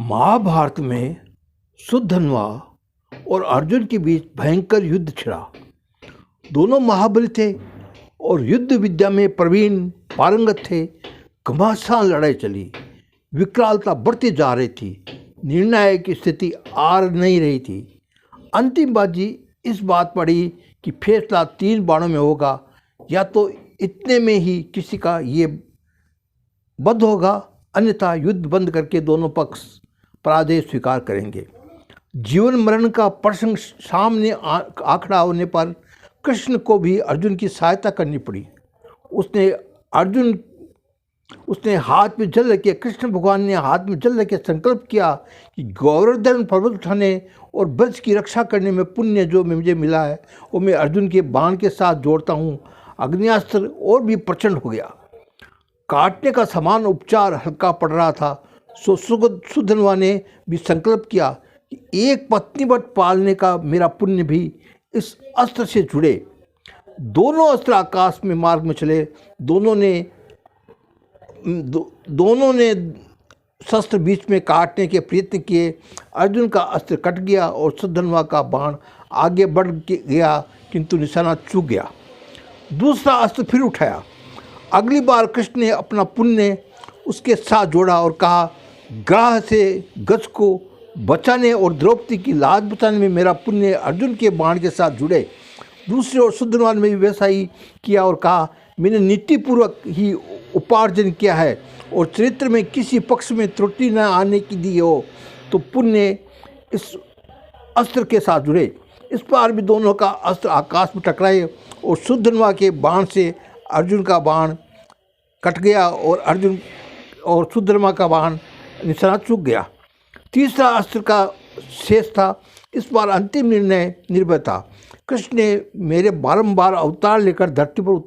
महाभारत में सुधन्वा और अर्जुन के बीच भयंकर युद्ध छिड़ा। दोनों महाबली थे और युद्ध विद्या में प्रवीण पारंगत थे। घमासान लड़ाई चली, विकरालता बढ़ती जा रही थी, निर्णायक स्थिति आ नहीं रही थी। अंतिम बाजी इस बात पड़ी कि फैसला 3 बाणों में होगा, या तो इतने में ही किसी का ये बंद होगा, अन्यथा युद्ध बंद करके दोनों पक्ष पराजय स्वीकार करेंगे। जीवन मरण का प्रसंग सामने आखड़ा होने पर कृष्ण को भी अर्जुन की सहायता करनी पड़ी। उसने हाथ में जल रखे, कृष्ण भगवान ने हाथ में जल रखे संकल्प किया कि गोवर्धन पर्वत उठाने और ब्रज की रक्षा करने में पुण्य जो मुझे मिला है वो मैं अर्जुन के बाण के साथ जोड़ता हूँ। अग्नियास्त्र और भी प्रचंड हो गया। काटने का समान उपचार हल्का पड़ रहा था। सुधन्वा ने भी संकल्प किया कि एक पत्नीवत पालने का मेरा पुण्य भी इस अस्त्र से जुड़े। दोनों अस्त्र आकाश में मार्ग में चले। दोनों ने शस्त्र बीच में काटने के प्रयत्न किए। अर्जुन का अस्त्र कट गया और सुधन्वा का बाण आगे बढ़ गया, किंतु निशाना चूक गया। दूसरा अस्त्र फिर उठाया। अगली बार कृष्ण ने अपना पुण्य उसके साथ जोड़ा और कहा, ग्राह से गज को बचाने और द्रौपदी की लाज बचाने में मेरा पुण्य अर्जुन के बाण के साथ जुड़े। दूसरी ओर सुधन्वा ने भी वैसा ही किया और कहा, मैंने नीतिपूर्वक ही उपार्जन किया है और चरित्र में किसी पक्ष में त्रुटि न आने की दी हो, तो पुण्य इस अस्त्र के साथ जुड़े। इस बार भी दोनों का अस्त्र आकाश में टकराए और सुधन्वा के बाण से अर्जुन का बाण कट गया और सुधन्वा का बाण निशाना चूक गया। तीसरा अस्त्र का शेष था। इस बार अंतिम निर्णय निर्भय था। कृष्ण ने मेरे बारंबार अवतार लेकर धरती पर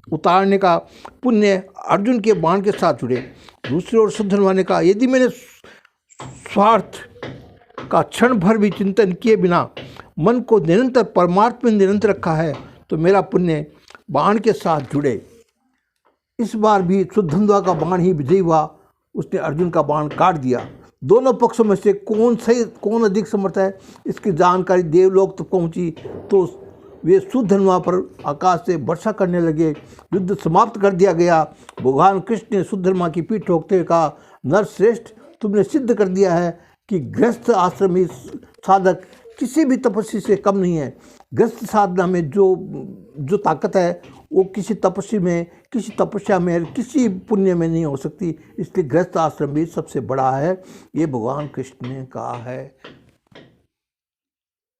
उतारने का पुण्य अर्जुन के बाण के साथ जुड़े। दूसरी ओर सुधन्वा ने कहा, यदि मैंने स्वार्थ का क्षण भर भी चिंतन किए बिना मन को निरंतर परमार्थ में निरंतर रखा है, तो मेरा पुण्य बाण के साथ जुड़े। इस बार भी सुधन्वा का बाण ही विजयी हुआ। उसने अर्जुन का बाण काट दिया। दोनों पक्षों में से कौन अधिक समर्थ है, इसकी जानकारी देवलोक तक पहुंची तो वे सुधन्वा पर आकाश से वर्षा करने लगे। युद्ध समाप्त कर दिया गया। भगवान कृष्ण ने सुधन्वा की पीठ ठोकते हुए कहा, नरश्रेष्ठ, तुमने सिद्ध कर दिया है कि गृहस्थ आश्रमी साधक किसी भी तपस्वी से कम नहीं है। गृहस्थ साधना में जो ताकत है वो किसी तपस्वी में, किसी तपस्या में, किसी पुण्य में नहीं हो सकती। इसलिए गृहस्थ आश्रम भी सबसे बड़ा है। ये भगवान कृष्ण ने कहा है।